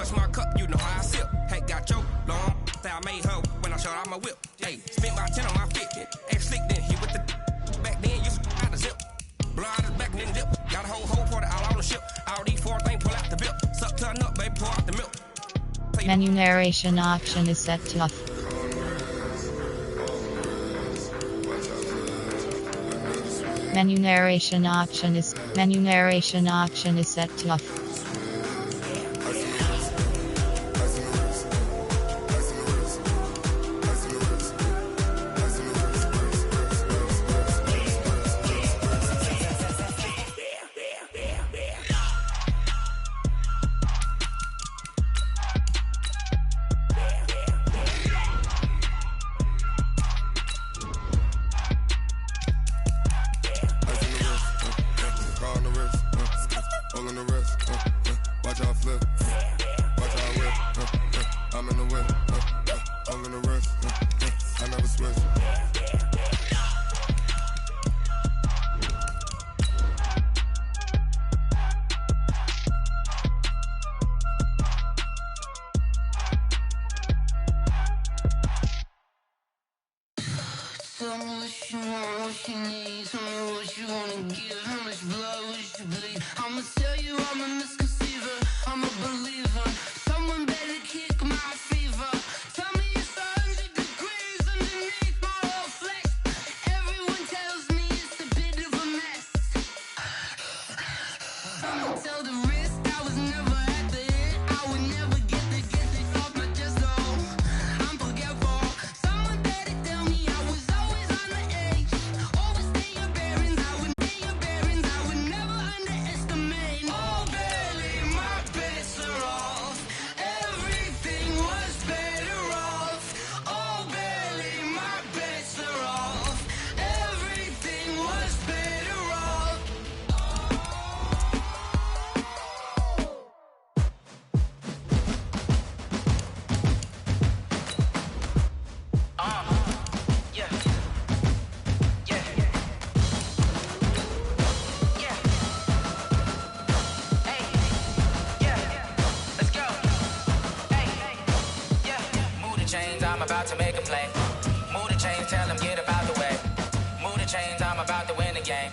cuss my cup, you know how I sip. Hey, got your long, say I made her when I showed out my whip. Hey, spent my 10 on my 50. Ex slick then hit with the back then, you out the zip. Blow out his back and then dip. Got a whole pour it out on the ship. All these four things pull out the bip. Suck turn up, baby, pour out the milk. Menu narration option is set to off. Menu narration option is set to off. Tell me what you want, what you need. Tell me what you wanna give. How much blood would you bleed? I'ma tell you I'm a misconceiver. I'm a believer. Someone better kick my fever. Tell me it's 100 degrees underneath my whole flesh. Everyone tells me it's a bit of a mess. I'ma tell the risk I was never at the end. I would never get this off my chest. Oh, I'm forgetful. Someone better tell me I was always on the edge. Overstay your bearings. I would never underestimate. Oh, barely my bets are off. Everything was better off. Oh, barely my bets are off. Everything was better off. Yeah. Yeah. Yeah. Hey. Yeah. Let's go. Hey. Yeah. Move the chains, I'm about to make a play. Move the chains, tell them get about the way. Move the chains, I'm about to win the game.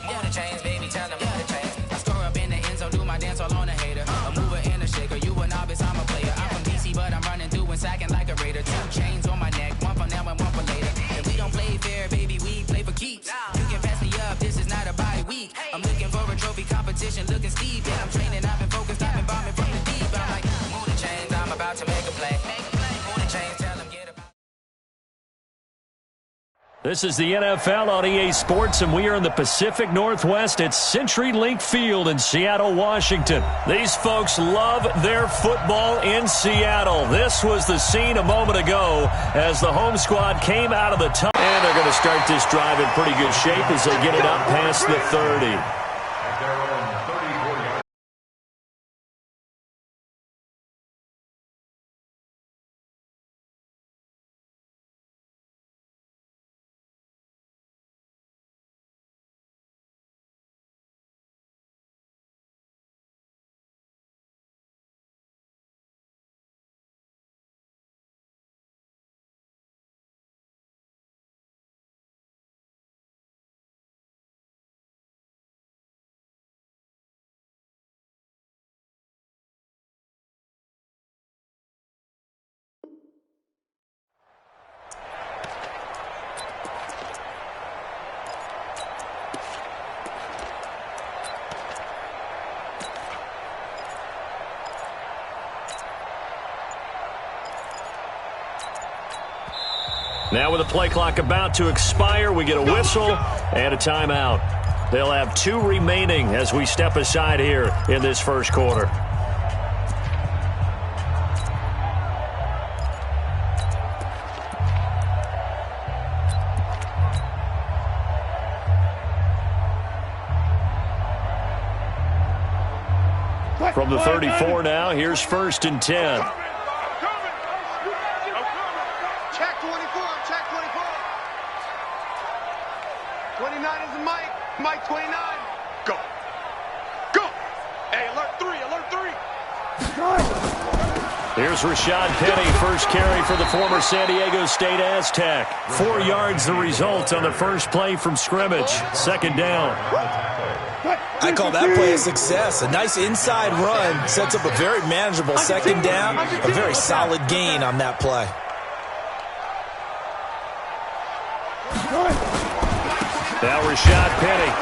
Move the chains, baby, tell them move the chains. I score up in the end zone, do my dance all on a hater. A mover and a shaker, you a novice, I'm a player. I'm from DC, but I'm running through and sacking like a raider. 2 chains on my neck, one for now and one for later. And we don't play fair, baby, we play for keeps. You can pass me up, this is not a bye week. I'm looking for a trophy competition, looking steep. And I'm training, I've been focused, I've been bombing from the deep. I'm like, move the chains, I'm about to make a play. Move the chains, tell them get about. This is the NFL on EA Sports, and we are in the Pacific Northwest at CenturyLink Field in Seattle, Washington. These folks love their football in Seattle. This was the scene a moment ago as the home squad came out of the tunnel. And they're going to start this drive in pretty good shape as they get it up past the 30. Now with the play clock about to expire, we get a whistle and a timeout. They'll have 2 remaining as we step aside here in this first quarter. From the 34 now, here's 1st and 10. Check 24, check 24. 29 is the Mike. Mike 29. Go. Go. Hey, alert 3, alert 3. Here's Rashad Penny, first carry for the former San Diego State Aztec. 4 yards the result on the first play from scrimmage. Second down. I call that play a success. A nice inside run sets up a very manageable second down. A very solid gain on that play. Now Rashad Penny.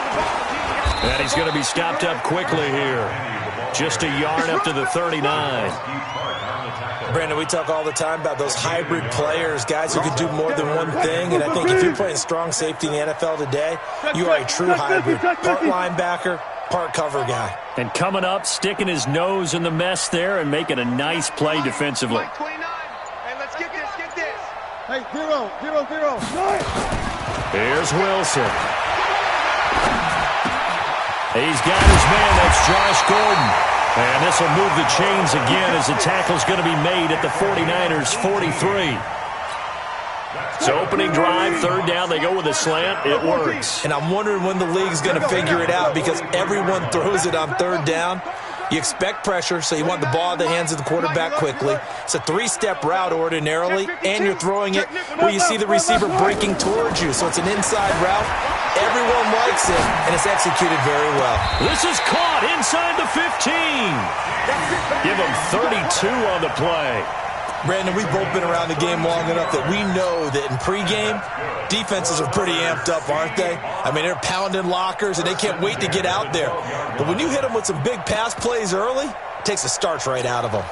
And he's going to be stopped up quickly here. Just a yard up to the 39. Brandon, we talk all the time about those hybrid players, guys who can do more than one thing. And I think if you're playing strong safety in the NFL today, you are a true hybrid. Part linebacker, part cover guy. And coming up, sticking his nose in the mess there and making a nice play defensively. Hey, let's get this, get this. Hey, 0, 0, 0. Here's Wilson. He's got his man. That's Josh Gordon. And this will move the chains again as the tackle's going to be made at the 49ers' 43. So opening drive, third down, they go with a slant. It works. And I'm wondering when the league's going to figure it out because everyone throws it on third down. You expect pressure, so you want the ball in the hands of the quarterback quickly. It's a three-step route ordinarily, and you're throwing it where you see the receiver breaking towards you. So it's an inside route. Everyone likes it, and it's executed very well. This is caught inside the 15. Give him 32 on the play. Brandon, we've both been around the game long enough that we know that in pregame, defenses are pretty amped up, aren't they? I mean, they're pounding lockers, and they can't wait to get out there. But when you hit them with some big pass plays early, it takes the starch right out of them.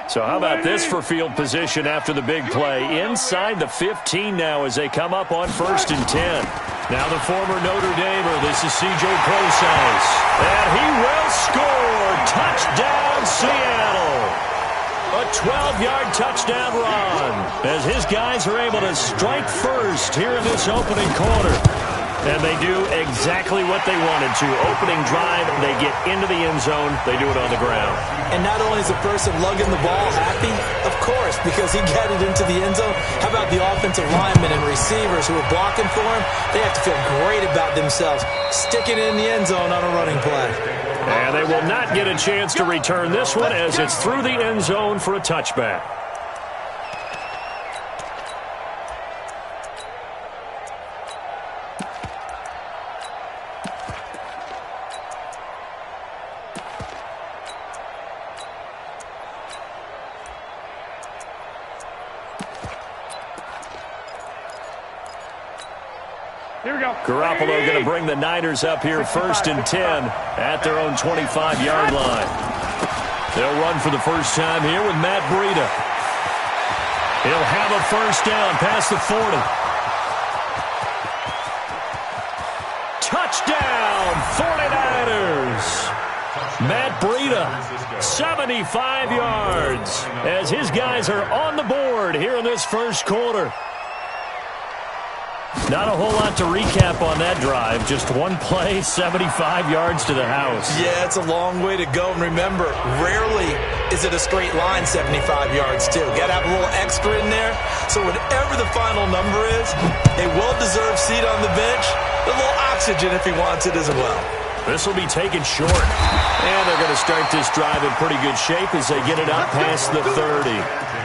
So how about this for field position after the big play? Inside the 15 now as they come up on 1st and 10. Now the former Notre Damer, this is C.J. Prosise. And he will score. Touchdown, Seattle. A 12-yard touchdown run as his guys are able to strike first here in this opening quarter. And they do exactly what they wanted to. Opening drive, they get into the end zone. They do it on the ground. And not only is the person lugging the ball happy, of course, because he got it into the end zone. How about the offensive linemen and receivers who are blocking for him? They have to feel great about themselves, sticking it in the end zone on a running play. And they will not get a chance to return this one as it's through the end zone for a touchback. Here we go. Garoppolo going to bring the Niners up here 1st and 10 at their own 25-yard line. They'll run for the first time here with Matt Breida. He'll have a first down past the 40. Touchdown, 49ers. Matt Breida, 75 yards as his guys are on the board here in this first quarter. Not a whole lot to recap on that drive. Just one play, 75 yards to the house. Yeah, it's a long way to go. And remember, rarely is it a straight line 75 yards, too. Got to have a little extra in there. So whatever the final number is, a well-deserved seat on the bench, a little oxygen if he wants it as well. This will be taken short. And they're going to start this drive in pretty good shape as they get it up past the 30.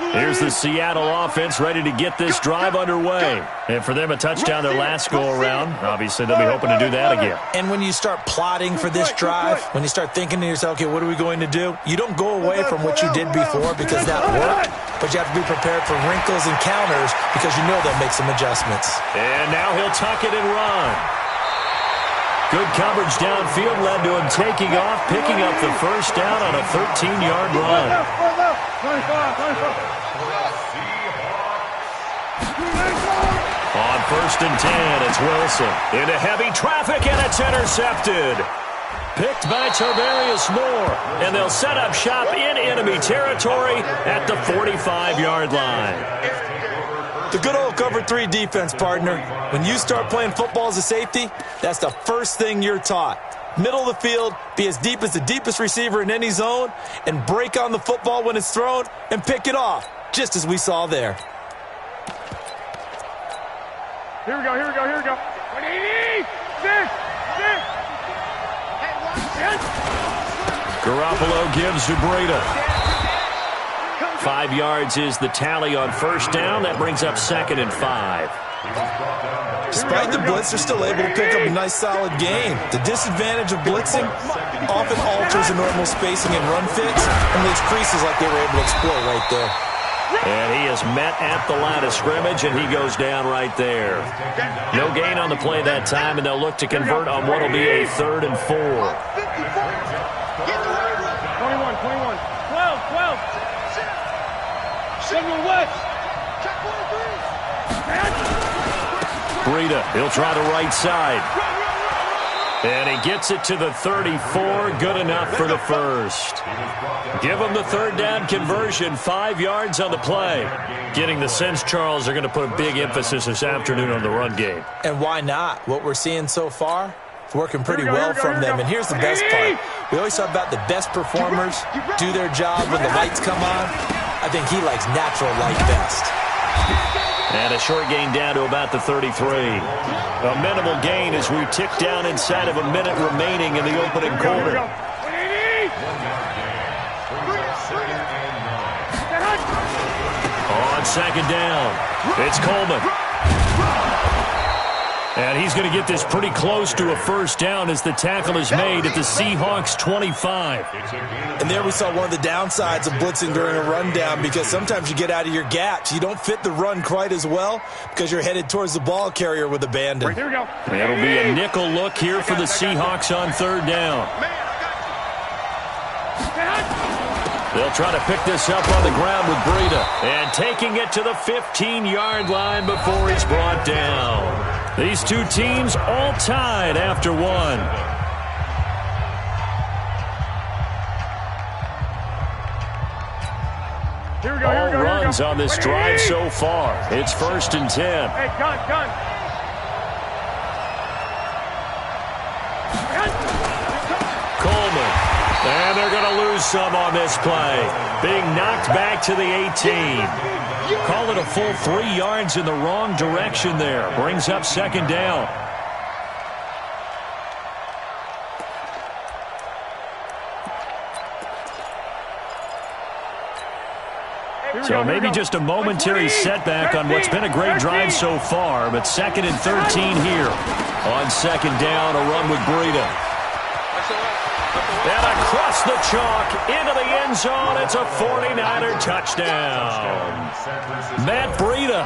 Here's the Seattle offense ready to get this drive underway. And for them, a touchdown their last go-around. Obviously, they'll be hoping to do that again. And when you start plotting for this drive, when you start thinking to yourself, okay, what are we going to do? You don't go away from what you did before because that worked, but you have to be prepared for wrinkles and counters because you know they'll make some adjustments. And now he'll tuck it and run. Good coverage downfield led to him taking off, picking up the first down on a 13-yard run. On 1st and 10, it's Wilson. Into heavy traffic, and it's intercepted. Picked by Tarvarius Moore, and they'll set up shop in enemy territory at the 45-yard line. The good old cover 3 defense, partner. When you start playing football as a safety, that's the first thing you're taught. Middle of the field, be as deep as the deepest receiver in any zone, and break on the football when it's thrown and pick it off. just as we saw there. Here we go, here we go, here we go. 180! Sit! Garoppolo gives to Breida. 5 yards is the tally on first down. That brings up 2nd and 5. Despite the blitz, they're still able to pick up a nice, solid gain. The disadvantage of blitzing often alters the normal spacing and run fits and leaves creases like they were able to exploit right there. And he is met at the line of scrimmage, and he goes down right there. No gain on the play that time, and they'll look to convert on what will be a 3rd and 4. 21, 12. Signal west. Breida, he'll try the right side. And he gets it to the 34. Good enough for the first. Give him the 3rd down conversion. 5 yards on the play. Getting the sense, Charles, they're going to put a big emphasis this afternoon on the run game. And why not? What we're seeing so far, it's working pretty well from them. And here's the best part. We always talk about the best performers do their job when the lights come on. I think he likes natural light best. And a short gain down to about the 33. A minimal gain as we tick down inside of a minute remaining in the opening quarter. On 2nd down, it's Coleman. And he's going to get this pretty close to a first down as the tackle is made at the Seahawks 25. And there we saw one of the downsides of blitzing during a rundown, because sometimes you get out of your gaps. You don't fit the run quite as well because you're headed towards the ball carrier with abandon. Here we go. It'll be a nickel look here for the Seahawks on 3rd down. They'll try to pick this up on the ground with Breida. And taking it to the 15-yard line before he's brought down. These two teams all tied after one. Here we go, All here we go, runs on this drive so far. It's 1st and 10. Hey, gun. Coleman. And they're going to lose some on this play. Being knocked back to the 18. Call it a full 3 yards in the wrong direction there. Brings up 2nd down. So maybe just a momentary setback on what's been a great drive so far, but 2nd and 13 here. On 2nd down, a run with Breida. And across the chalk, into the end zone, it's a 49er touchdown. Matt Breida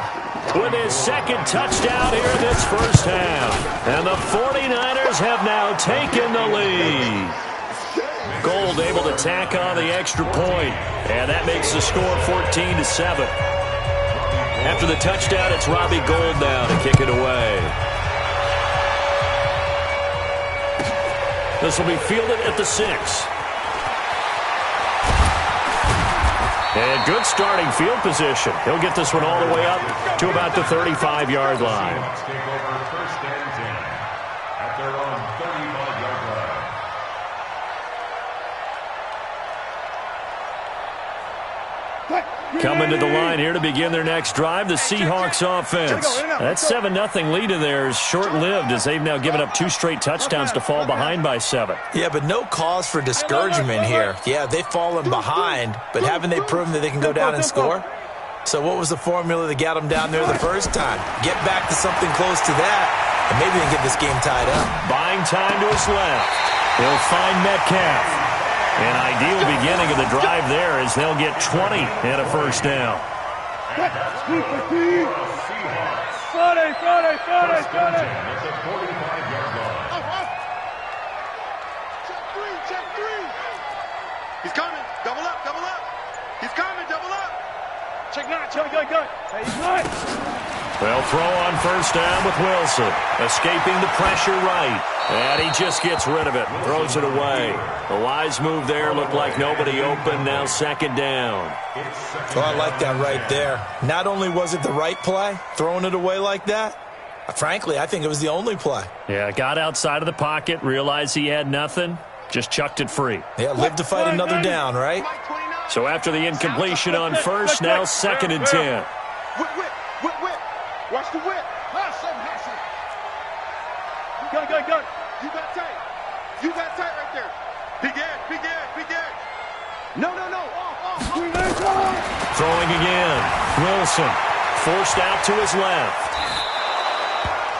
with his 2nd touchdown here in this first half. And the 49ers have now taken the lead. Gold able to tack on the extra point, and that makes the score 14-7. After the touchdown, it's Robbie Gold now to kick it away. This will be fielded at the 6. And good starting field position. He'll get this one all the way up to about the 35-yard line. Coming to the line here to begin their next drive, the Seahawks offense. That 7-0 lead of theirs short-lived as they've now given up 2 straight touchdowns to fall behind by 7. Yeah, but no cause for discouragement here. Yeah, they've fallen behind, but haven't they proven that they can go down and score? So what was the formula that got them down there the first time? Get back to something close to that, and maybe they can get this game tied up. Buying time to his left. He'll find Metcalf. An ideal beginning of the drive there as they'll get 20 and a first down. Friday. Check three. He's coming. Double up. He's coming. Double up. Check 9. Good. Hey, he's good. They'll throw on first down with Wilson. Escaping the pressure right. And he just gets rid of it. Throws it away. The wise move there. Looked like nobody open. Now 2nd down. Oh, I like that right there. Not only was it the right play, throwing it away like that, frankly, I think it was the only play. Yeah, got outside of the pocket, realized he had nothing, just chucked it free. Yeah, live to fight another down, right? So after the incompletion on first, now 2nd and 10. Whip. Watch the whip. Go. You got tight. Right there. Big edge. No. Off. Throwing again. Wilson forced out to his left.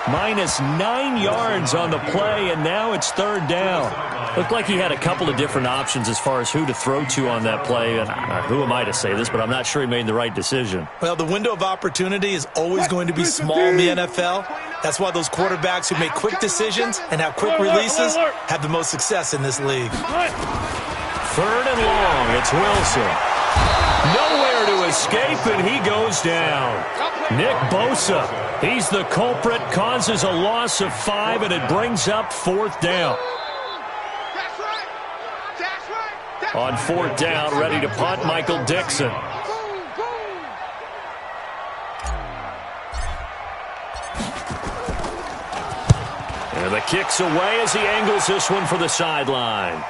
-9 yards on the play, and now it's 3rd down. Looked like he had a couple of different options as far as who to throw to on that play. And who am I to say this, but I'm not sure he made the right decision. Well, the window of opportunity is always going to be small in the NFL. That's why those quarterbacks who make quick decisions and have quick releases have the most success in this league. 3rd and long. It's Wilson. Nowhere to escape, and he goes down. Nick Bosa, he's the culprit, causes a loss of 5, and it brings up 4th down. On 4th down, ready to punt, Michael Dixon. And the kick's away as he angles this one for the sideline.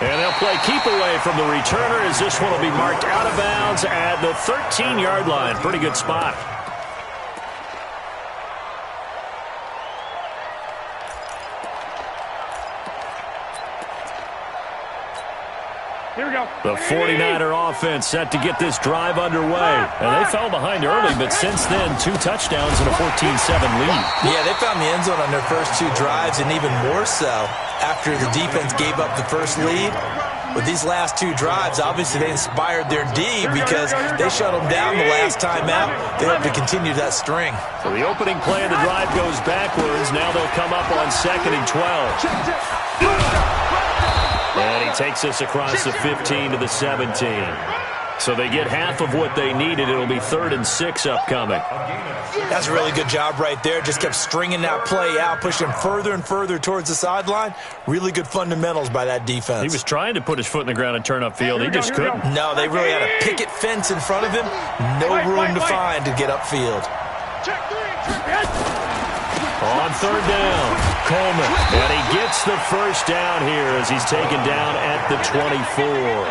And they'll play keep away from the returner as this one will be marked out of bounds at the 13-yard line. Pretty good spot. Here we go. The 49er offense set to get this drive underway. And they fell behind early, but since then, 2 touchdowns and a 14-7 lead. Yeah, they found the end zone on their first 2 drives, and even more so after the defense gave up the first lead. With these last 2 drives, obviously they inspired their D because they shut them down the last time out. They hope to continue that string. So the opening play of the drive goes backwards. Now they'll come up on 2nd and 12. And he takes us across the 15 to the 17. So they get half of what they needed. It'll be 3rd and 6 upcoming. That's a really good job right there. Just kept stringing that play out, pushing further and further towards the sideline. Really good fundamentals by that defense. He was trying to put his foot in the ground and turn upfield. He just couldn't. No, they really had a picket fence in front of him. No room to find to get upfield. On 3rd down, Coleman. And he gets the first down here as he's taken down at the 24.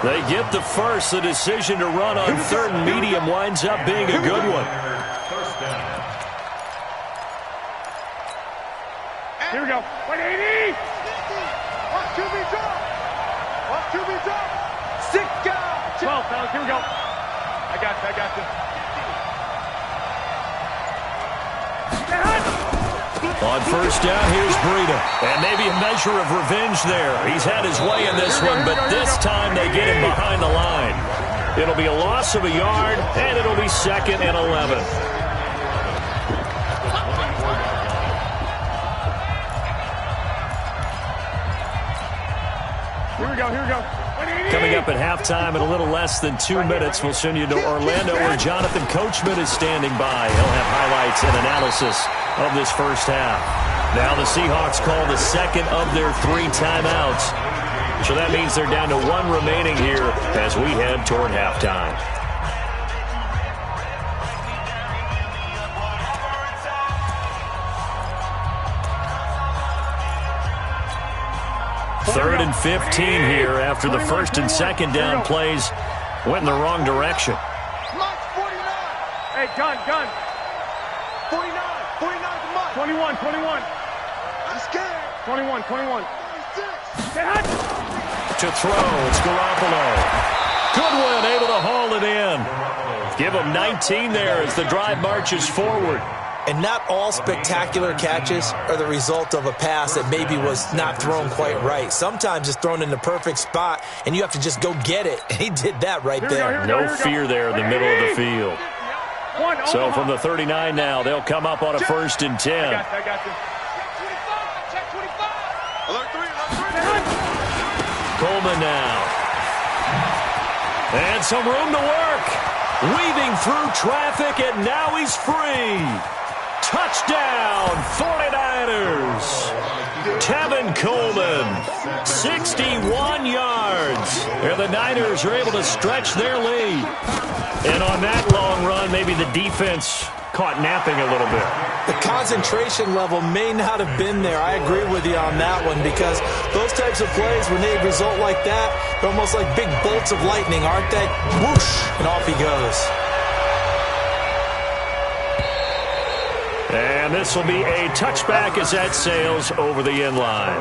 They get the first. The decision to run on 3rd and medium winds up being a good one. Here we go. 180. Watch QB drop. 6 guys. 12, fellas. Here we go. I got you. On 1st down, here's Breida. And maybe a measure of revenge there. He's had his way in this one, but this time they get him behind the line. It'll be a loss of a yard, and it'll be 2nd and 11. Here we go. Coming up at halftime in a little less than 2 minutes, we'll send you to Orlando where Jonathan Coachman is standing by. He'll have highlights and analysis of this first half. Now the Seahawks call the 2nd of their 3 timeouts. So that means they're down to 1 remaining here as we head toward halftime. Third and 15 here after the 1st and 2nd down plays went in the wrong direction. Hey, gun. 49 21. I'm scared. 21. To throw, it's Garoppolo. Goodwin able to haul it in. Give him 19 there as the drive marches forward. And not all spectacular catches are the result of a pass that maybe was not thrown quite right. Sometimes it's thrown in the perfect spot, and you have to just go get it. And he did that right there. No fear there in the middle of the field. So from the 39 now, they'll come up on a 1st and 10. I got you. Check 25. Alert 3. Coleman now. And some room to work. Weaving through traffic, and now he's free. Touchdown, 49ers. Tevin Coleman, 61 yards. And the Niners are able to stretch their lead. And on that long run, maybe the defense caught napping a little bit. The concentration level may not have been there. I agree with you on that one, because those types of plays, when they result like that, they're almost like big bolts of lightning, aren't they? Whoosh, and off he goes. And this will be a touchback as that sails over the end line.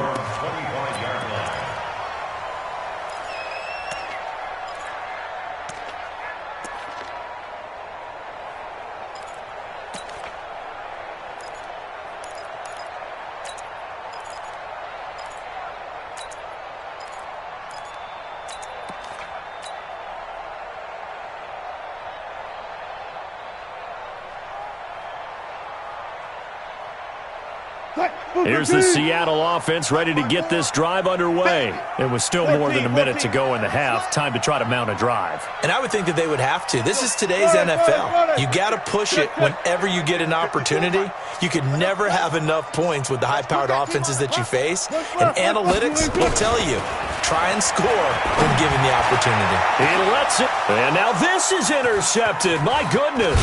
Here's the Seattle offense ready to get this drive underway. And with still more than a minute to go in the half, time to try to mount a drive. And I would think that they would have to. This is today's NFL. You got to push it whenever you get an opportunity. You could never have enough points with the high-powered offenses that you face. And analytics will tell you, try and score when given the opportunity. He lets it. And now this is intercepted. My goodness.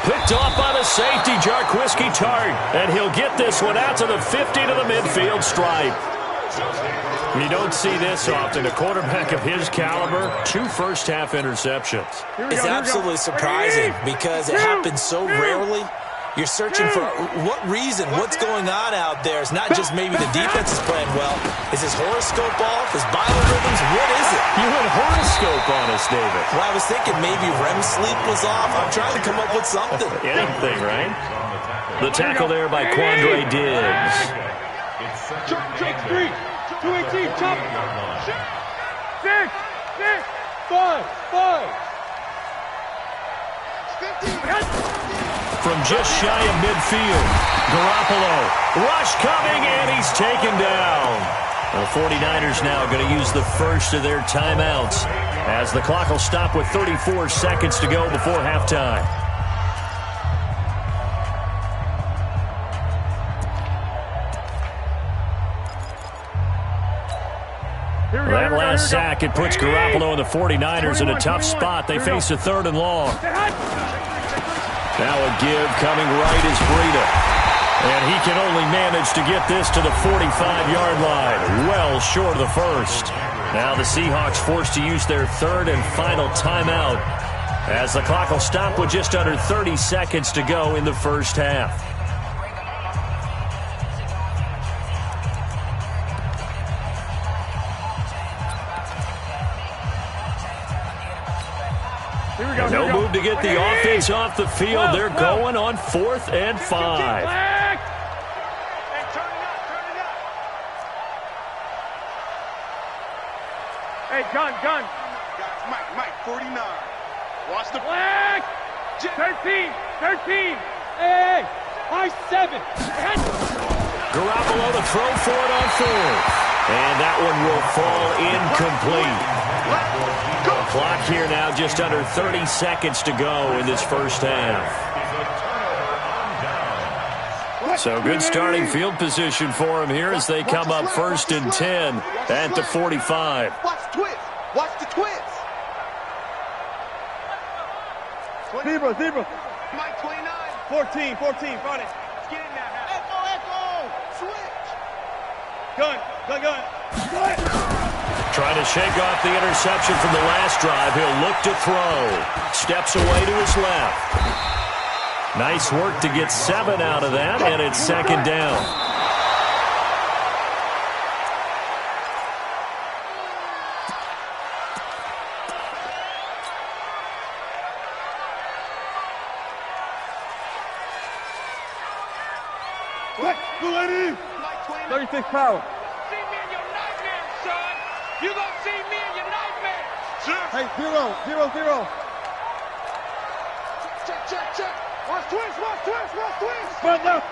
Picked off by the safety, Jarquiski Tart. And he'll get this one out to the 50 to the midfield stripe. You don't see this often. A quarterback of his caliber, 2 first-half interceptions. It's absolutely surprising because it happens so rarely. You're searching for what reason, what's going on out there. It's not just maybe the defense is playing well. Is his horoscope off? His biorhythms? What is it? You went horoscope on us, David. Well, I was thinking maybe REM sleep was off. I'm trying to come up with something. Anything, right? The tackle there by Quandre Diggs. Chop 3, 218, chop. 6, 5. From just shy of midfield, Garoppolo. Rush coming, and he's taken down. The 49ers now going to use the first of their timeouts as the clock will stop with 34 seconds to go before halftime. That last sack, it puts Garoppolo and the 49ers in a tough spot. They face a 3rd and long. Now a give coming right is Breida. And he can only manage to get this to the 45-yard line. Well short of the first. Now the Seahawks forced to use their 3rd and final timeout as the clock will stop with just under 30 seconds to go in the first half. No move to get the offense off the field. They're going on 4th and 5. Hey, gun. Mike, 49. Watch the flag. 13. Hey, I-7. Garoppolo to throw for it on 4th. And that one will fall incomplete. The clock here now just under 30 seconds to go in this first half. So good starting field position for him here as they come up 1st and 10 at the 45. Watch the twist. Zebra. Mike, 29. 14, front it. Get in now. Echo. Switch. Gun. Trying to shake off the interception from the last drive. He'll look to throw. Steps away to his left. Nice work to get 7 out of that, and it's 2nd down. What? 36 power. You gonna see me in your nightmare. Sure. Hey, 0. Check. Watch twist. Front left.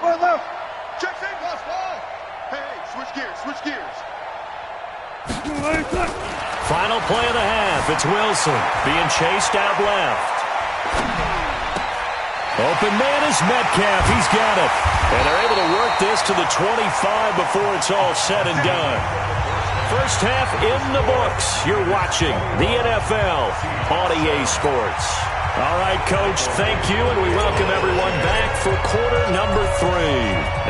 Check. Watch ball. Hey, switch gears. Final play of the half. It's Wilson being chased out left. Open man is Metcalf. He's got it. And they're able to work this to the 25 before it's all said and done. First half in the books. You're watching the NFL on EA Sports. All right, Coach, thank you, and we welcome everyone back for quarter number 3.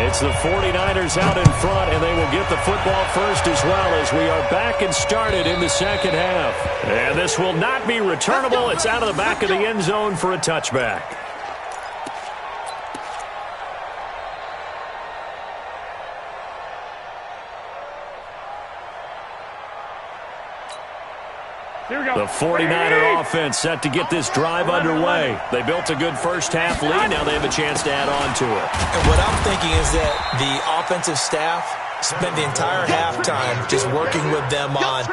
It's the 49ers out in front, and they will get the football first as well as we are back and started in the second half. And this will not be returnable. It's out of the back of the end zone for a touchback. The 49er offense set to get this drive underway. They built a good first half lead. Now they have a chance to add on to it. And what I'm thinking is that the offensive staff spent the entire halftime just working with them on,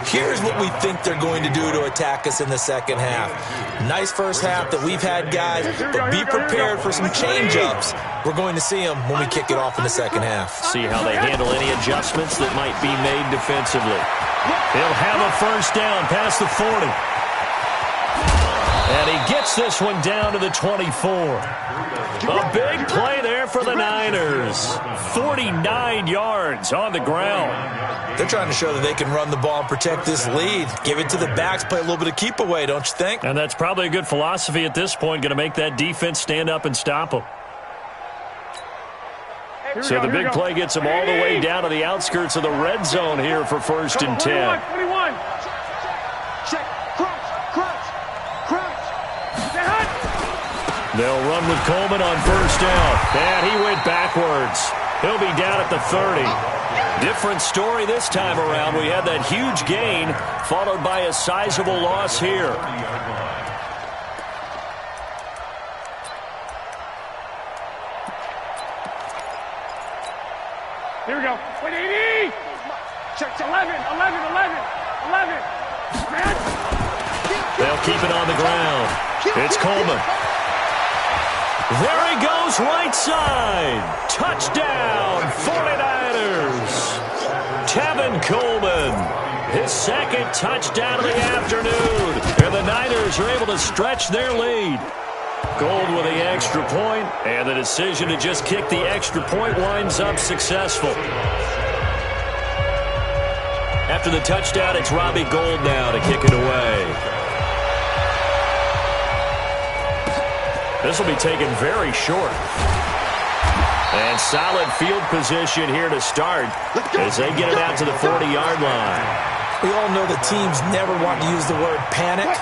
here's what we think they're going to do to attack us in the second half. Nice first half that we've had, guys, but be prepared for some change-ups. We're going to see them when we kick it off in the second half. See how they handle any adjustments that might be made defensively. He'll have a first down past the 40. And he gets this one down to the 24. A big play there for the Niners. 49 yards on the ground. They're trying to show that they can run the ball and protect this lead. Give it to the backs, play a little bit of keep away, don't you think? And that's probably a good philosophy at this point, going to make that defense stand up and stop them. So the big play gets them all the way down to the outskirts of the red zone here for 1st and 10. 21. Check. Crunch. They'll run with Coleman on first down. And he went backwards. He'll be down at the 30. Different story this time around. We had that huge gain followed by a sizable loss here. Here we go. 180. Check 11. They'll keep it on the ground. It's Coleman. There he goes, right side. Touchdown, 49ers. Tevin Coleman, his second touchdown of the afternoon. And the Niners are able to stretch their lead. Gold with the extra point, and the decision to just kick the extra point winds up successful. After the touchdown, it's Robbie Gould now to kick it away. This will be taken very short. And solid field position here to start as they get it out to the 40-yard line. We all know the teams never want to use the word panic,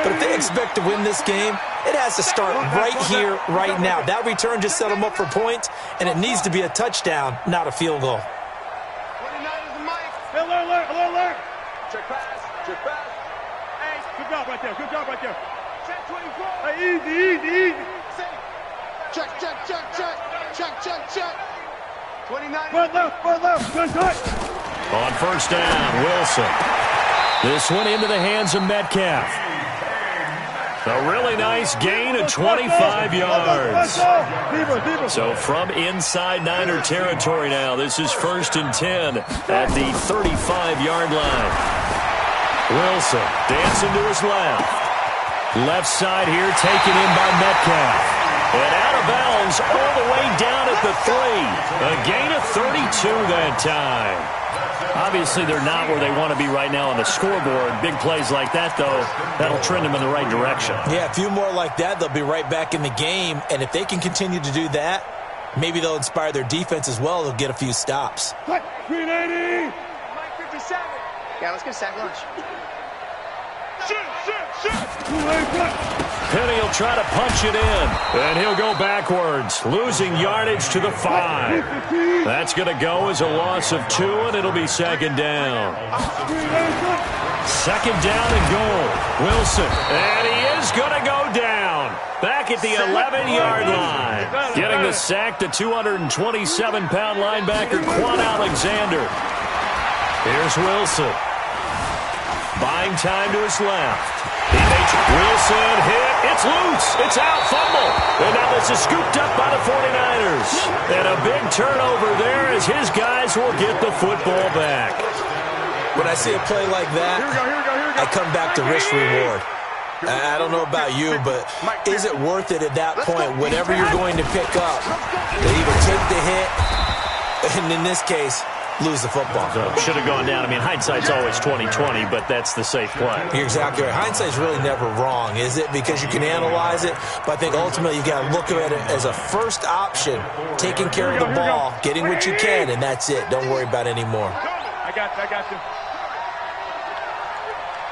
but if they expect to win this game, it has to start right here, right now. That return just set them up for points, and it needs to be a touchdown, not a field goal. 29 is the mic. Alert. Check pass. Hey, good job right there. Check 24. Hey, easy. Check. 29. Front left. Good touch. On first down, Wilson. This one into the hands of Metcalf. A really nice gain of 25 yards. So from inside Niner territory now, this is 1st and 10 at the 35-yard line. Wilson dancing to his left. Left side here taken in by Metcalf. And out of bounds all the way down at the 3. A gain of 32 that time. Obviously, they're not where they want to be right now on the scoreboard. Big plays like that, though, that'll trend them in the right direction. Yeah, a few more like that, they'll be right back in the game. And if they can continue to do that, maybe they'll inspire their defense as well. They'll get a few stops. 380. Mike 57. Yeah, let's get a sack lunch. Shit. Penny will try to punch it in, and he'll go backwards, losing yardage to the 5. That's going to go as a loss of 2, and it'll be 2nd down. 2nd down and goal. Wilson, and he is going to go down. Back at the 11-yard line. Getting the sack to 227-pound linebacker Quan Alexander. Here's Wilson. Buying time to his left. He makes Wilson hit. It's loose. It's out. Fumble. And now this is scooped up by the 49ers. And a big turnover there as his guys will get the football back. When I see a play like that, I come back to risk-reward. I don't know about you, but is it worth it at that point, whatever you're going to pick up, to either take the hit, and in this case, lose the football. So should have gone down. I mean, hindsight's always 20/20, but that's the safe play. You're exactly right. Hindsight's really never wrong, is it? Because you can analyze it, but I think ultimately you got to look at it as a first option, taking care of the ball, getting what you can, and that's it. Don't worry about any more. I got you.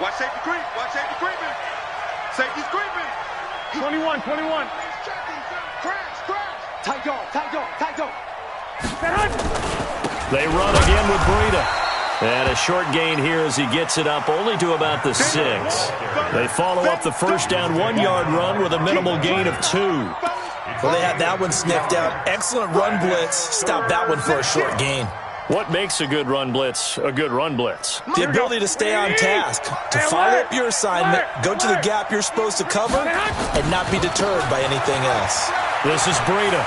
Watch safety creep. Watch safety creeping. Safety's creeping. 21. Crash. Tight go. They run again with Breida. And a short gain here as he gets it up only to about the 6. They follow up the first down 1-yard run with a minimal gain of 2. Well, they had that one sniffed out. Excellent run blitz. Stop that one for a short gain. What makes a good run blitz a good run blitz? The ability to stay on task, to follow up your assignment, go to the gap you're supposed to cover, and not be deterred by anything else. This is Breida.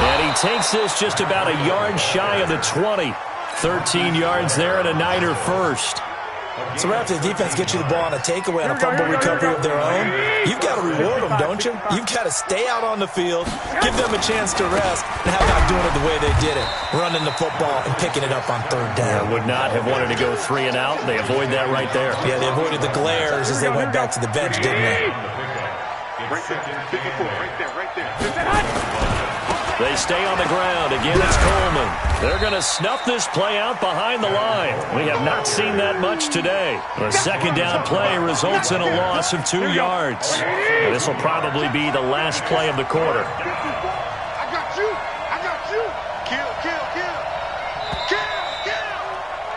And he takes this just about a yard shy of the 20. 13 yards there and a Niner first. So right after the defense gets you the ball on a takeaway and a fumble recovery of their own, you've got to reward them, don't you? You've got to stay out on the field, give them a chance to rest, and how about doing it the way they did it, running the football and picking it up on third down. Would not have wanted to go 3 and out. They avoid that right there. Yeah, they avoided the glares as they went back to the bench, didn't they? Right there. They stay on the ground. Again, it's Coleman. They're going to snuff this play out behind the line. We have not seen that much today. The second down play results in a loss of 2 yards. This will probably be the last play of the quarter. I got you. Kill.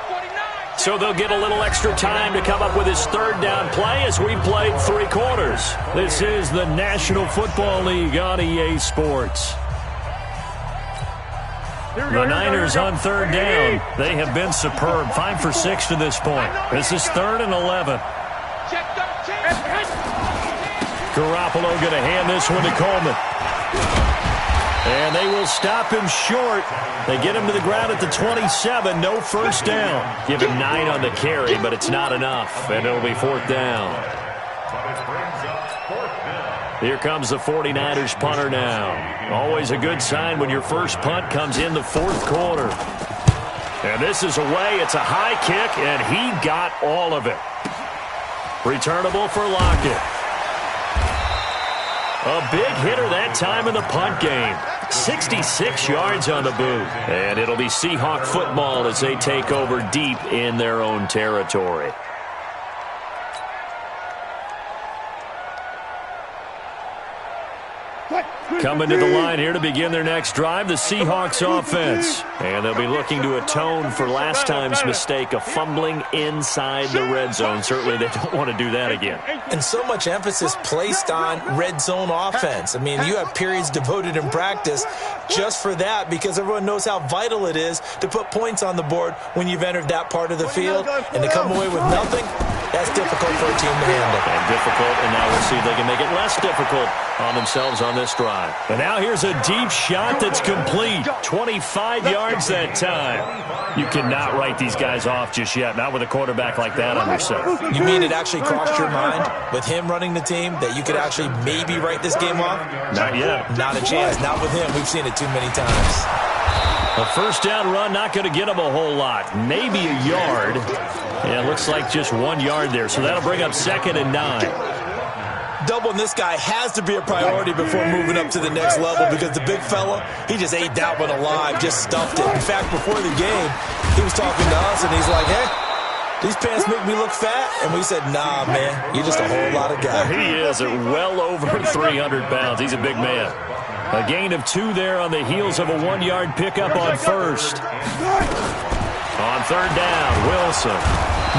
49. So they'll get a little extra time to come up with his third down play as we've played 3 quarters. This is the National Football League on EA Sports. The Niners on third down. They have been superb. 5 for 6 to this point. This is 3rd and 11. Garoppolo going to hand this one to Coleman. And they will stop him short. They get him to the ground at the 27. No first down. Give him 9 on the carry, but it's not enough. And it'll be 4th down. Here comes the 49ers punter now. Always a good sign when your first punt comes in the 4th quarter. And this is away. It's a high kick, and he got all of it. Returnable for Lockett. A big hitter that time in the punt game. 66 yards on the boot. And it'll be Seahawk football as they take over deep in their own territory. Coming to the line here to begin their next drive, the Seahawks offense. And they'll be looking to atone for last time's mistake of fumbling inside the red zone. Certainly they don't want to do that again. And so much emphasis placed on red zone offense. I mean, you have periods devoted in practice just for that because everyone knows how vital it is to put points on the board when you've entered that part of the field. And to come away with nothing, that's difficult for a team to handle. And difficult, and now we'll see if they can make it less difficult on themselves on this drive. And now here's a deep shot that's complete. 25 yards that time. You cannot write these guys off just yet, not with a quarterback like that on yourself. You mean it actually crossed your mind with him running the team that you could actually maybe write this game off? Not yet. Not a chance. Not with him. We've seen it too many times. A first down run, not going to get him a whole lot. Maybe a yard. Yeah, it looks like just 1 yard there. So that'll bring up 2nd and 9. Doubling this guy has to be a priority before moving up to the next level because the big fella, he just ate that one alive, just stuffed it. In fact, before the game, he was talking to us, and he's like, hey, these pants make me look fat? And we said, nah, man, you're just a whole lot of guy. He is at well over 300 pounds. He's a big man. A gain of 2 there on the heels of a 1-yard pickup on first. On third down, Wilson.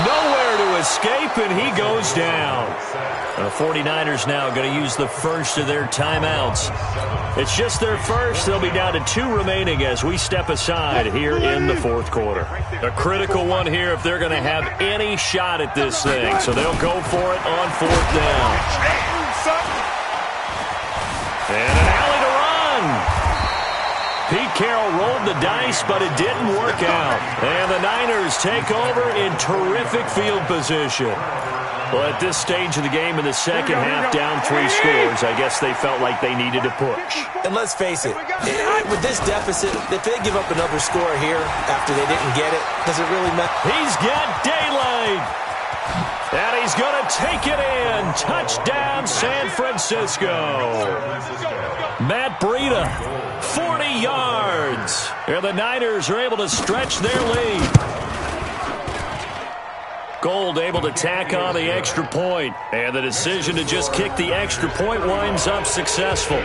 Nowhere to escape, and he goes down. The 49ers now going to use the first of their timeouts. It's just their first. They'll be down to 2 remaining as we step aside here in the 4th quarter. A critical one here if they're going to have any shot at this thing. So they'll go for it on 4th down. And an alley to run. Pete Carroll rolled the dice, but it didn't work out. And the Niners take over in terrific field position. Well, at this stage of the game in the second half, down 3 scores, I guess they felt like they needed to push. And let's face it, with this deficit, if they give up another score here after they didn't get it, does it really matter? He's got daylight. And he's going to take it in. Touchdown, San Francisco. Matt Breida, 40 yards. And the Niners are able to stretch their lead. Gold able to tack on the extra point. And the decision to just kick the extra point winds up successful.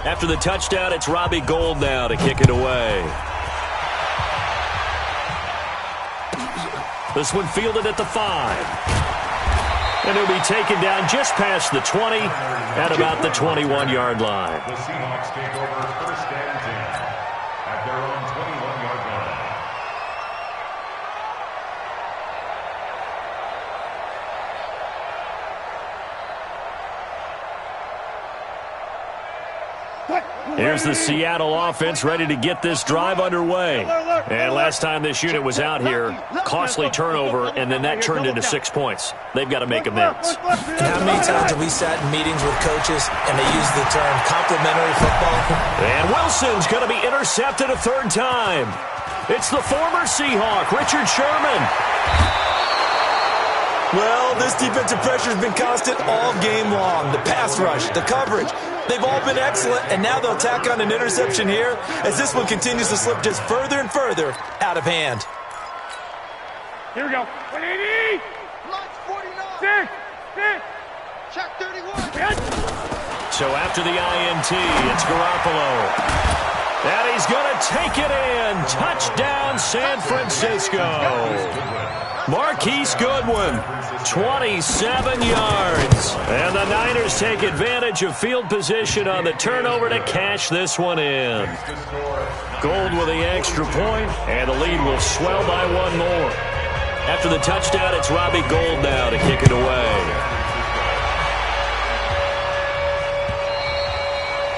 After the touchdown, it's Robbie Gould now to kick it away. This one fielded at the 5. And he'll be taken down just past the 20 at about the 21-yard line. The Seahawks take over first and 10 at their own 21-yard line. Here's the Seattle offense ready to get this drive underway. And last time this unit was out here, costly turnover, and then that turned into 6 points. They've got to make amends. And how many times have we sat in meetings with coaches and they use the term complementary football? And Wilson's going to be intercepted a 3rd time. It's the former Seahawk, Richard Sherman. Well, this defensive pressure has been constant all game long. The pass rush, the coverage, they've all been excellent, and now they'll tack on an interception here as this one continues to slip just further and further out of hand. Here we go. 180. Launch 49. 6. Check 31. So after the INT, it's Garoppolo. And he's going to take it in. Touchdown, San Francisco. Marquise Goodwin, 27 yards. And the Niners take advantage of field position on the turnover to cash this one in. Gould with the extra point, and the lead will swell by 1 more. After the touchdown, it's Robbie Gould now to kick it away.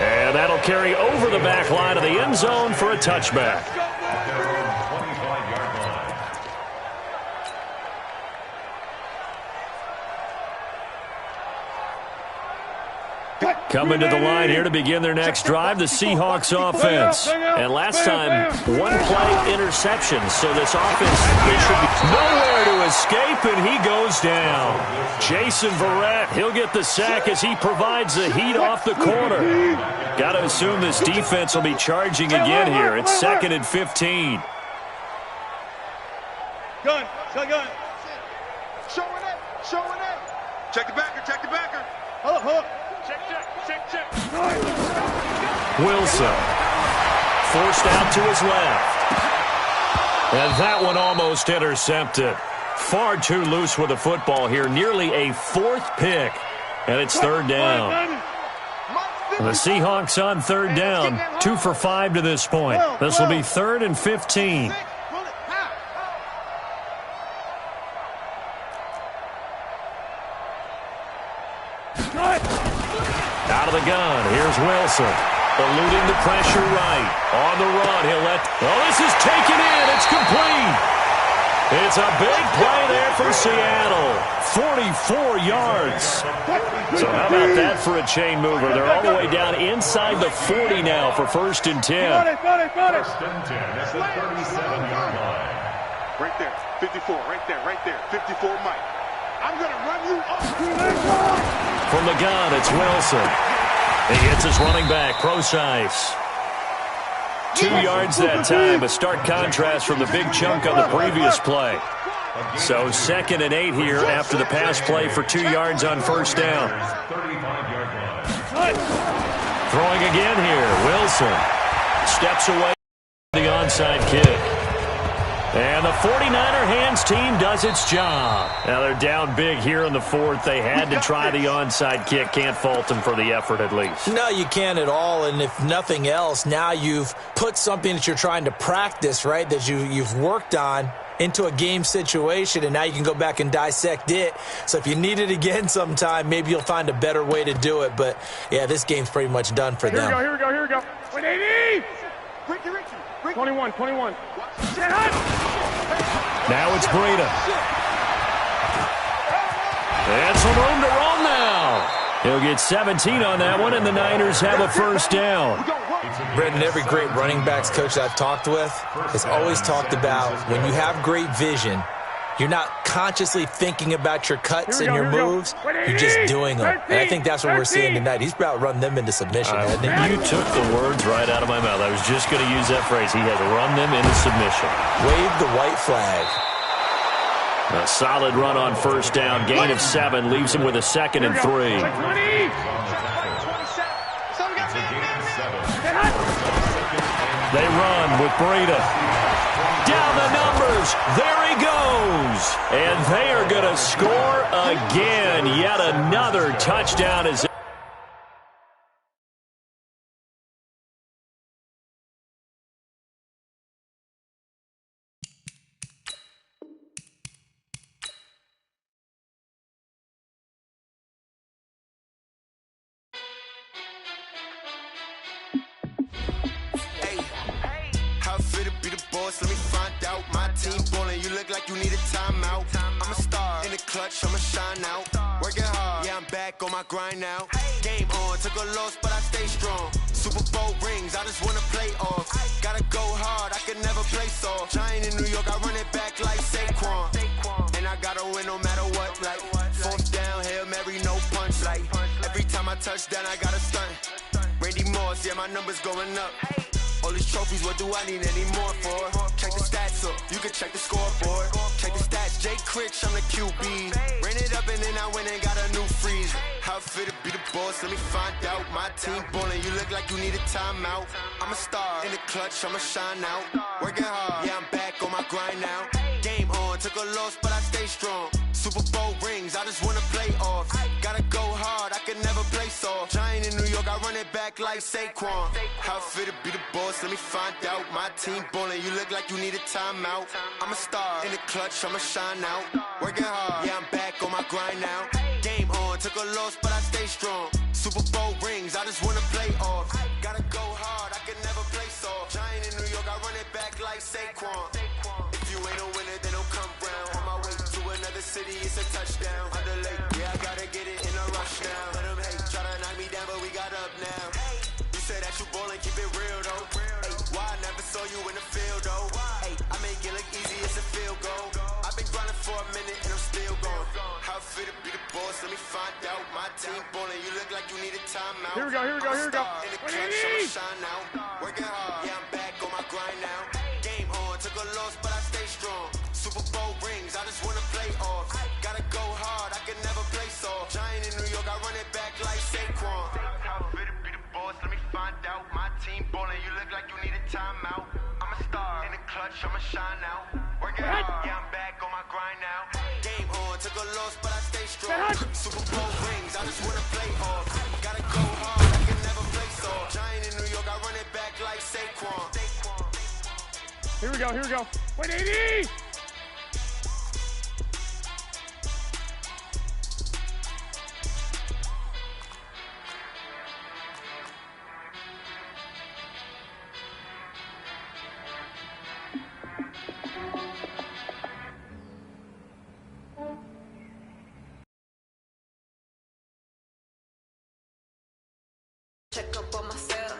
And that'll carry over the back line of the end zone for a touchback. Coming to the line here to begin their next drive, the Seahawks offense. And last time, 1-play interception. So this offense, they should be nowhere to escape, and he goes down. Jason Verrett, he'll get the sack as he provides the heat off the corner. Got to assume this defense will be charging again here. It's 2nd and 15. Gun. Showing it. Check the backer. Hold up. Check. Wilson forced out to his left. And that one almost intercepted. Far too loose with the football here. Nearly a 4th pick. And it's 3rd down. And the Seahawks on 3rd down. 2 for 5 to this point. This will be 3rd and 15. Out of the gun, here's Wilson. Eluding the pressure right. On the run, he'll let... Oh, this is taken in. It's complete. It's a big play there for Seattle. 44 yards. So how about that for a chain mover? They're all the way down inside the 40 now for 1st and 10. Got it. First and 10 at the 37-yard line. Right there. 54. Right there. 54 Mike. I'm going to run you off. From the gun, it's Wilson. He hits his running back, Procise. 2 yards that time, a stark contrast from the big chunk on the previous play. So 2nd and 8 here after the pass play for 2 yards on 1st down. Throwing again here, Wilson. Steps away from the onside kick. And the 49er hands team does its job. Now they're down big here in the fourth. They had to try the onside kick. Can't fault them for the effort at least. No, you can't at all. And if nothing else, now you've put something that you're trying to practice, right, that you've worked on into a game situation, and now you can go back and dissect it. So if you need it again sometime, maybe you'll find a better way to do it. But, yeah, this game's pretty much done for them. Here we go. 180! Ricky. 21. Now it's Breida. And some room to roam now. He'll get 17 on that one, and the Niners have a first down. Brendan, every great running backs coach I've talked with has always talked about when you have great vision, you're not consciously thinking about your cuts and your moves. You're just doing them. And I think that's what we're seeing tonight. He's about to run them into submission, hasn't he? You took the words right out of my mouth. I was just going to use that phrase. He has run them into submission. Wave the white flag. A solid run on first down. Gain of 7 leaves him with a 2nd and 3. They run with Breida. Down the numbers. There he goes. And they are going to score again. Yet another touchdown is Let me find out my team ballin'. You look like you need a timeout. I'm a star in the clutch, I'ma shine out. Working hard, yeah, I'm back on my grind now. Game on, took a loss, but I stay strong. Super Bowl rings, I just wanna play off. Gotta go hard, I can never play soft. Giant in New York, I run it back like Saquon. And I gotta win no matter what, like fourth down, Hail Mary, no punch. Like every time I touch down, I gotta stunt. Randy Moss, yeah, my numbers going up. All these trophies, what do I need any more for? Check the stats up, you can check the scoreboard. Check the stats, Jay Critch, I'm the QB. Ran it up and then I went and got a new freeze. How fit to be the boss, let me find out. My team ballin', you look like you need a timeout. I'm a star in the clutch, I'ma shine out. Working hard, yeah, I'm back on my grind now. Game on, took a loss, but I stay strong. Super Bowl rings, I just wanna play off. Gotta go hard, I can never play soft. Giant in New York, I run it back like Saquon. How fit to be the boss, let me find out. My team ballin', you look like you need a timeout. I'm a star in the clutch, I'ma shine out. Working hard, yeah, I'm back on my grind now. Game on, took a loss, but I stay strong. Super Bowl rings, I just wanna play off. Gotta go hard, I can never play soft. Giant in New York, I run it back like Saquon. If you ain't a winner, then don't come round. On my way to another city, it's a touchdown. Underlay, yeah, I gotta get it in a rush now. Let them hate, try to knock me down, but we got up now. You say that you ballin', keep it real though. Hey, why I never saw you in the field though? Hey, I make it look easy, it's a field goal. I've been grinding for a minute and I'm still going. How fit to be the boss, let me find out. My team ballin', you look like you need a timeout. Here we go. In the clutch, I'ma shine out. Working hard, yeah, I'm back on my grind now. Game on, took a loss, but I stay strong. Super Bowl rings, I just wanna play off. Gotta go hard, I can never play soft. Giant in New York, I run it back like Saquon. How fit to be the boss, let me find out. My team ballin', you look like you need a timeout. I'm a star in the clutch, I'ma shine out. Working hard, yeah, I'm back on my grind now. Game on, took a loss, but I stay strong. Super Bowl rings, I just wanna play off. Gotta go hard, I can never play soft. Giant in New York, I run it back like Saquon. Here we go. 180! Check up on myself.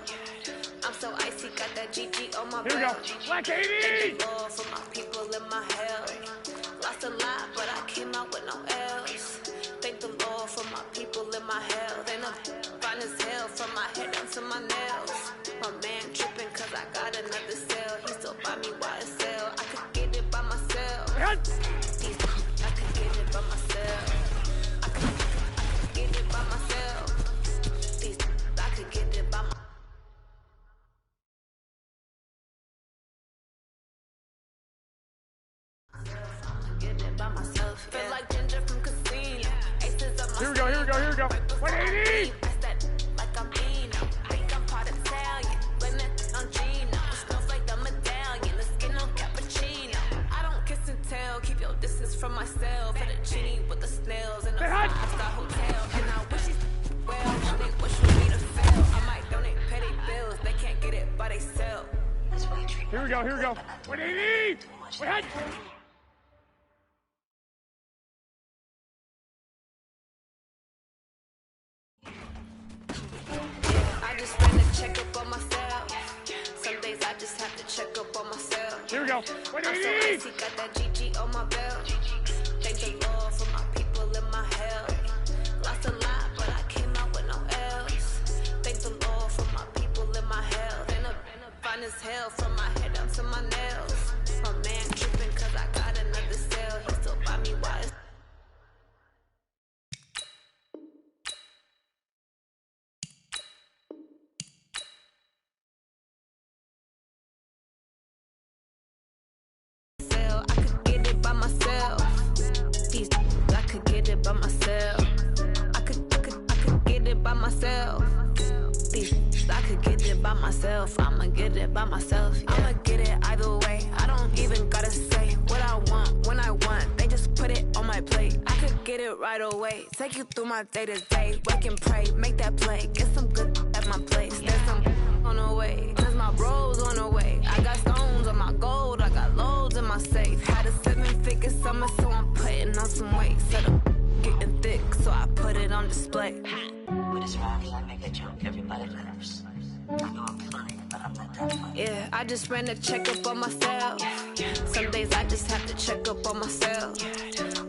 I'm so icy, got that GG on my Here we go. belt. Black 80! Thank the Lord for my people in my health. Lost a lot, but I came out with no L's. Thank the Lord for my people in my health. And I'm fine as hell from my head down to my nails. My man tripping cause I got another cell. He still buy me YSL. I could get it by myself. I could get it by myself. I could get it by myself. I could get it by myself. get it by myself. Feel like Ginger from Casino. Aces up my Here we go, here we go, here we go. 180! Like I'm Eno. Think I'm part Italian. Blame it on Gino. Smells like the medallion. The skin on cappuccino. I don't kiss and tell. Keep your distance from myself. Fettuccine with the snails in a 5-star hotel. And I wish he's well. They wish for me to fail. I might donate petty bills. They can't get it by they sell. Here we go, here we go. 180! Wait! I just ran to check up on myself. Some days I just have to check up on myself. Here we go. I'm so 180! icy, got that GG on my belt. Thank the Lord for my people in my health. Lost a lot, but I came out with no L's. Thank the Lord for my people in my health. And fine as hell from my head down to my nails. My man tripping cause I got another sale. He still buy me while it's sale. I could get it by myself. These I could get it by myself. I could get it by myself. These I could get it by myself. I'ma get it by myself. Yeah. I'ma get it either way. I don't even gotta say what I want when I want. They just put it on my plate. I could get it right away. Take you through my day to day. Wake and pray, make that play. Get some good at my place. There's some on the way. Cause my bros on the way. I got stones on my gold. I got loads in my safe. Had a 7-figure summer, so I'm putting on some weight. Set up getting thick, so I put it on display. With this rhyme, I make a joke, everybody laughs. I know I'm funny, but I'm not that funny. Yeah, I just ran to check up on myself. Some days I just have to check up on myself.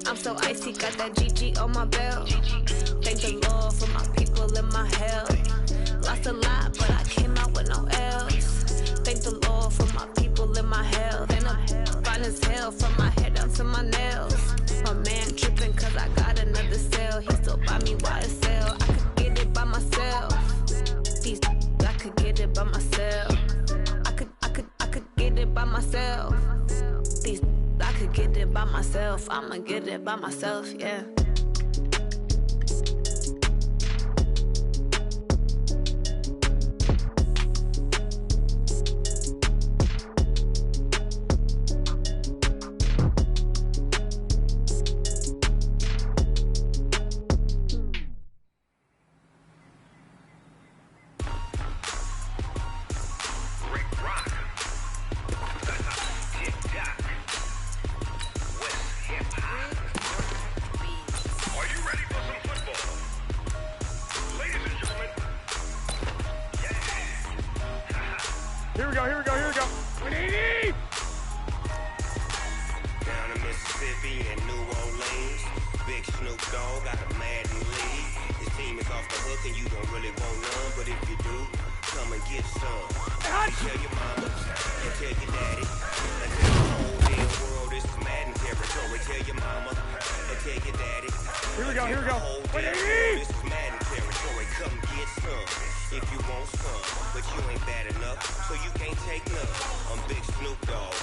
I'm so icy, got that GG on my belt. Thank the Lord for my people in my health. Lost a lot, but I came out with no L's. Thank the Lord for my people in my health. And I'm fine as hell from my head down to my nails. My man tripping cause I got another sale. He still buy me while it's sale. I could get it by myself. These I could get it by myself. I could get it by myself. These I could get it by myself. I'ma get it by myself, yeah. Here we go, here we go, here we go. 180! Down in Mississippi and New Orleans, Big Snoop Dogg got a Madden lead. His team is off the hook and you don't really want none, but if you do, come and get some. Tell your mama and tell your daddy and tell the whole damn world this is Madden territory. Tell your mama and tell your daddy. Here we go, here we go. 180! This is Madden territory. Come get some if you want some, but you ain't bad enough, so you can't take none. I'm Big Snoop Dogg.